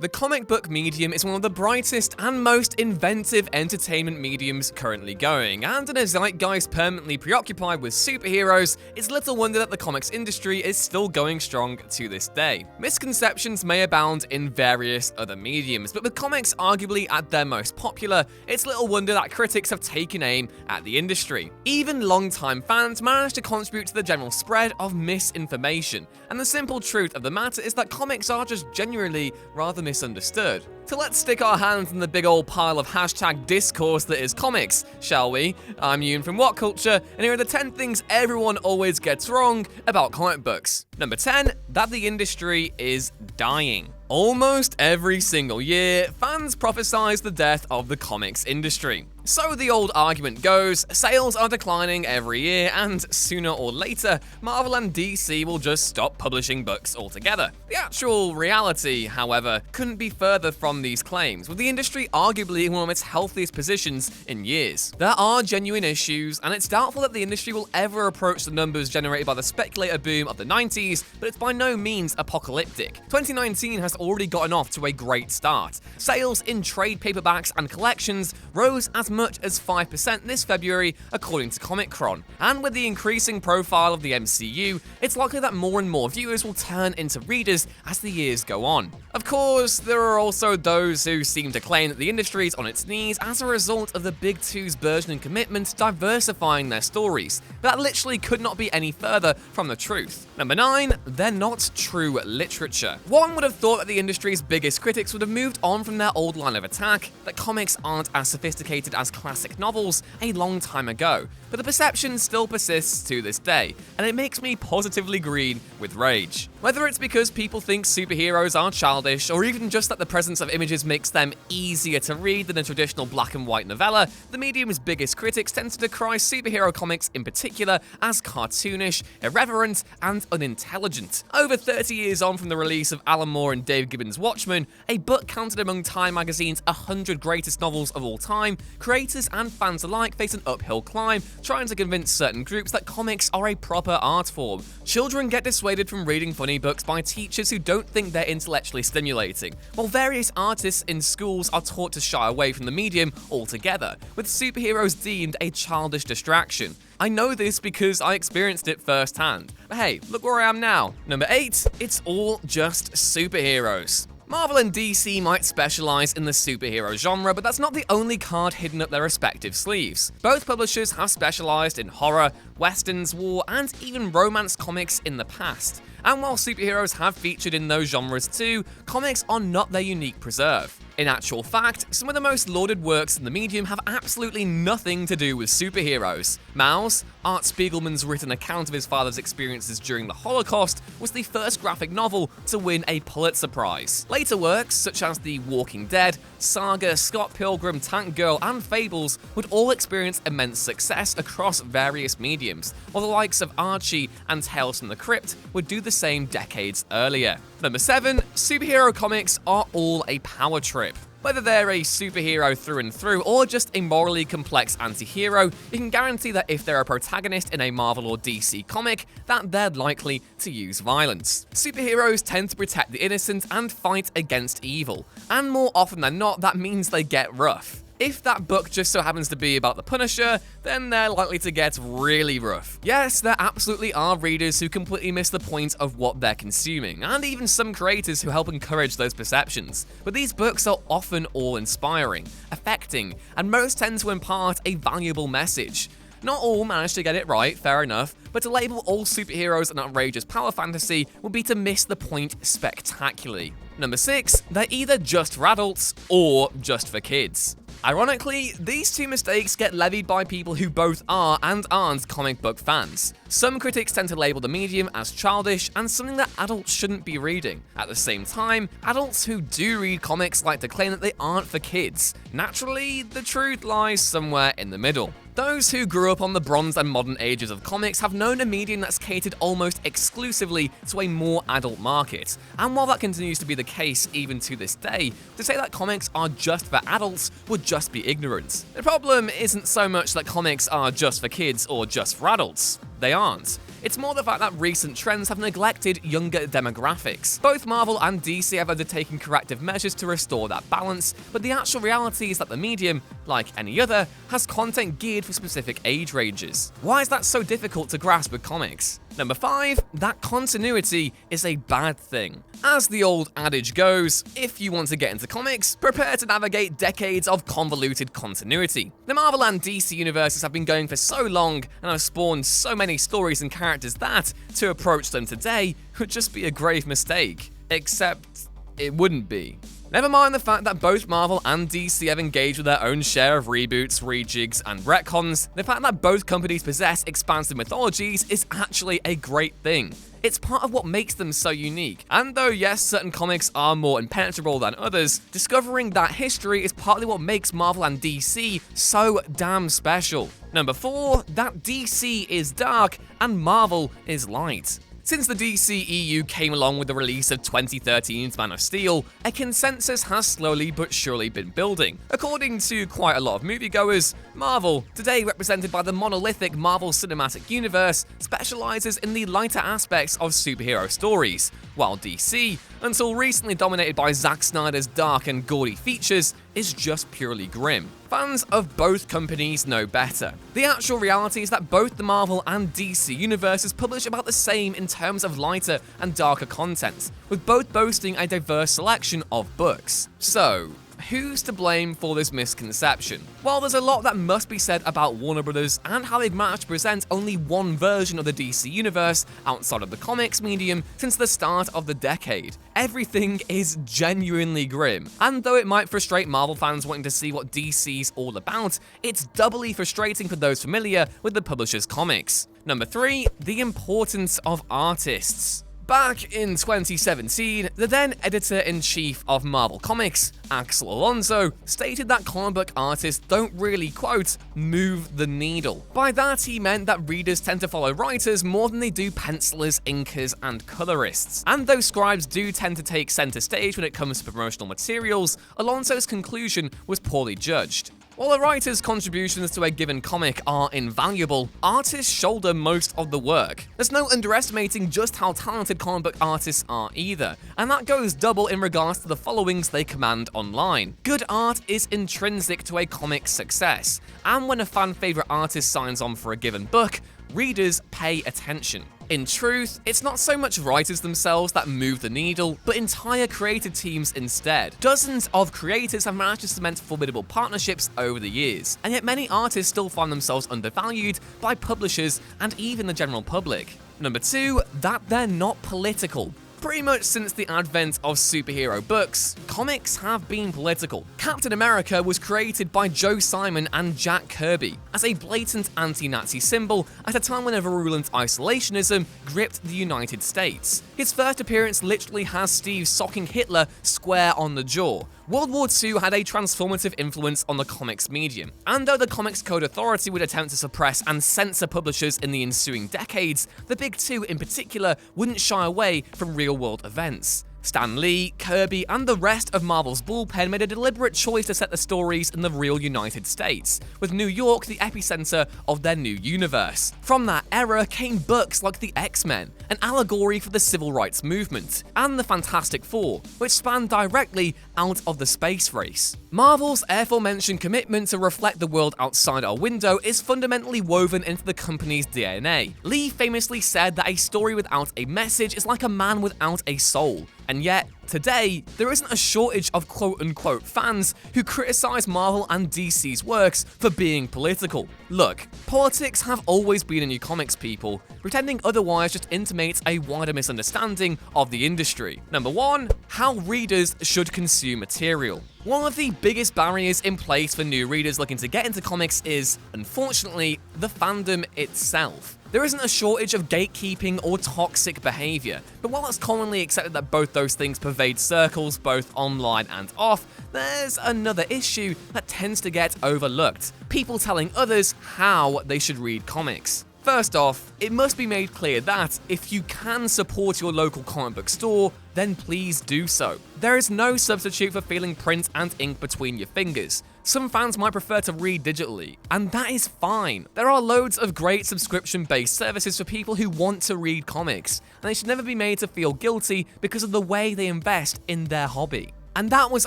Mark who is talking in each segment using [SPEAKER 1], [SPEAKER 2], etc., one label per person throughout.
[SPEAKER 1] The comic book medium is one of the brightest and most inventive entertainment mediums currently going, and in a zeitgeist permanently preoccupied with superheroes, it's little wonder that the comics industry is still going strong to this day. Misconceptions may abound in various other mediums, but with comics arguably at their most popular, it's little wonder that critics have taken aim at the industry. Even longtime fans manage to contribute to the general spread misinformation, and the simple truth of the matter is that comics are just genuinely rather misunderstood. So let's stick our hands in the big old pile of hashtag discourse that is comics, shall we? I'm Yoon from What Culture, and here are the 10 things everyone always gets wrong about comic books. Number 10, that the industry is dying. Almost every single year, fans prophesize the death of the comics industry. So the old argument goes, sales are declining every year, and sooner or later, Marvel and DC will just stop publishing books altogether. The actual reality, however, couldn't be further from these claims, with the industry arguably in one of its healthiest positions in years. There are genuine issues, and it's doubtful that the industry will ever approach the numbers generated by the speculator boom of the 90s, but it's by no means apocalyptic. 2019 has already gotten off to a great start. Sales in trade paperbacks and collections rose as much as 5% this February, according to Comic-Con. And with the increasing profile of the MCU, it's likely that more and more viewers will turn into readers as the years go on. Of course, there are also those who seem to claim that the industry is on its knees as a result of the Big Two's burgeoning commitment to diversifying their stories, but that literally could not be any further from the truth. Number 9, they're not true literature. One would have thought that the industry's biggest critics would have moved on from their old line of attack, that comics aren't as sophisticated as classic novels, a long time ago, but the perception still persists to this day, and it makes me positively green with rage. Whether it's because people think superheroes are childish, or even just that the presence of images makes them easier to read than a traditional black and white novella, the medium's biggest critics tend to decry superhero comics in particular as cartoonish, irreverent, and unintelligent. Over 30 years on from the release of Alan Moore and Dave Gibbons' Watchmen, a book counted among Time magazine's 100 greatest novels of all time, creators and fans alike face an uphill climb trying to convince certain groups that comics are a proper art form. Children get dissuaded from reading funny books by teachers who don't think they're intellectually stimulating, while various artists in schools are taught to shy away from the medium altogether, with superheroes deemed a childish distraction. I know this because I experienced it firsthand. But hey, look where I am now. Number 8, it's all just superheroes. Marvel and DC might specialize in the superhero genre, but that's not the only card hidden up their respective sleeves. Both publishers have specialized in horror, westerns, war, and even romance comics in the past. And while superheroes have featured in those genres too, comics are not their unique preserve. In actual fact, some of the most lauded works in the medium have absolutely nothing to do with superheroes. Maus, Art Spiegelman's written account of his father's experiences during the Holocaust, was the first graphic novel to win a Pulitzer Prize. Later works, such as The Walking Dead, Saga, Scott Pilgrim, Tank Girl, and Fables, would all experience immense success across various mediums, while the likes of Archie and Tales from the Crypt would do the same decades earlier. Number 7, superhero comics are all a power trip. Whether they're a superhero through and through, or just a morally complex anti-hero, you can guarantee that if they're a protagonist in a Marvel or DC comic, that they're likely to use violence. Superheroes tend to protect the innocent and fight against evil, and more often than not, that means they get rough. If that book just so happens to be about the Punisher, then they're likely to get really rough. Yes, there absolutely are readers who completely miss the point of what they're consuming, and even some creators who help encourage those perceptions. But these books are often awe-inspiring, affecting, and most tend to impart a valuable message. Not all manage to get it right, fair enough, but to label all superheroes an outrageous power fantasy would be to miss the point spectacularly. Number 6, they're either just for adults or just for kids. Ironically, these two mistakes get levied by people who both are and aren't comic book fans. Some critics tend to label the medium as childish and something that adults shouldn't be reading. At the same time, adults who do read comics like to claim that they aren't for kids. Naturally, the truth lies somewhere in the middle. Those who grew up on the Bronze and Modern Ages of comics have known a medium that's catered almost exclusively to a more adult market. And while that continues to be the case even to this day, to say that comics are just for adults would just be ignorant. The problem isn't so much that comics are just for kids or just for adults. they aren't. It's more the fact that recent trends have neglected younger demographics. Both Marvel and DC have undertaken corrective measures to restore that balance, but the actual reality is that the medium, like any other, has content geared for specific age ranges. Why is that so difficult to grasp with comics? Number 5, that continuity is a bad thing. As the old adage goes, if you want to get into comics, prepare to navigate decades of convoluted continuity. The Marvel and DC universes have been going for so long and have spawned so many stories and characters that, to approach them today, would just be a grave mistake. Except, it wouldn't be. Never mind the fact that both Marvel and DC have engaged with their own share of reboots, rejigs, and retcons, the fact that both companies possess expansive mythologies is actually a great thing. It's part of what makes them so unique. And though yes, certain comics are more impenetrable than others, discovering that history is partly what makes Marvel and DC so damn special. Number 4, that DC is dark and Marvel is light. Since the DCEU came along with the release of 2013's Man of Steel, a consensus has slowly but surely been building. According to quite a lot of moviegoers, Marvel, today represented by the monolithic Marvel Cinematic Universe, specializes in the lighter aspects of superhero stories, while DC, until recently dominated by Zack Snyder's dark and gaudy features, is just purely grim. Fans of both companies know better. The actual reality is that both the Marvel and DC universes publish about the same in terms of lighter and darker content, with both boasting a diverse selection of books. So, who's to blame for this misconception? Well, there's a lot that must be said about Warner Brothers and how they've managed to present only one version of the DC universe outside of the comics medium since the start of the decade. Everything is genuinely grim, and though it might frustrate Marvel fans wanting to see what DC's all about, it's doubly frustrating for those familiar with the publisher's comics. Number 3, the importance of artists. Back in 2017, the then editor-in-chief of Marvel Comics, Axel Alonso, stated that comic book artists don't really, quote, move the needle. By that, he meant that readers tend to follow writers more than they do pencilers, inkers, and colorists. And though scribes do tend to take center stage when it comes to promotional materials, Alonso's conclusion was poorly judged. While a writer's contributions to a given comic are invaluable, artists shoulder most of the work. There's no underestimating just how talented comic book artists are either, and that goes double in regards to the followings they command online. Good art is intrinsic to a comic's success, and when a fan-favorite artist signs on for a given book, readers pay attention. In truth, it's not so much writers themselves that move the needle, but entire creative teams instead. Dozens of creators have managed to cement formidable partnerships over the years, and yet many artists still find themselves undervalued by publishers and even the general public. Number 2, that they're not political. Pretty much since the advent of superhero books, comics have been political. Captain America was created by Joe Simon and Jack Kirby as a blatant anti-Nazi symbol at a time when a virulent isolationism gripped the United States. His first appearance literally has Steve socking Hitler square on the jaw. World War II had a transformative influence on the comics medium, and though the Comics Code Authority would attempt to suppress and censor publishers in the ensuing decades, the big two in particular wouldn't shy away from real-world events. Stan Lee, Kirby, and the rest of Marvel's bullpen made a deliberate choice to set the stories in the real United States, with New York the epicenter of their new universe. From that era came books like The X-Men, an allegory for the civil rights movement, and the Fantastic Four, which spanned directly out of the space race. Marvel's aforementioned commitment to reflect the world outside our window is fundamentally woven into the company's DNA. Lee famously said that a story without a message is like a man without a soul. And yet, today, there isn't a shortage of quote-unquote fans who criticize Marvel and DC's works for being political. Look, politics have always been in your comics, people. Pretending otherwise just intimates a wider misunderstanding of the industry. Number 1, how readers should consume material. One of the biggest barriers in place for new readers looking to get into comics is, unfortunately, the fandom itself. There isn't a shortage of gatekeeping or toxic behavior, but while it's commonly accepted that both those things pervade circles both online and off, there's another issue that tends to get overlooked: people telling others how they should read comics. First off, it must be made clear that if you can support your local comic book store, then please do so. There is no substitute for feeling print and ink between your fingers. Some fans might prefer to read digitally, and that is fine. There are loads of great subscription-based services for people who want to read comics, and they should never be made to feel guilty because of the way they invest in their hobby. And that was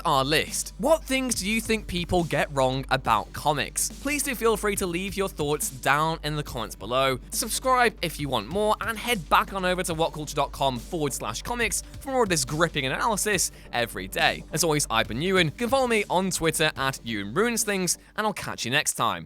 [SPEAKER 1] our list. What things do you think people get wrong about comics? Please do feel free to leave your thoughts down in the comments below. Subscribe if you want more, and head back on over to whatculture.com/comics for more of this gripping analysis every day. As always, I've been Ewan. You can follow me on Twitter at EwanRuinsThings, and I'll catch you next time.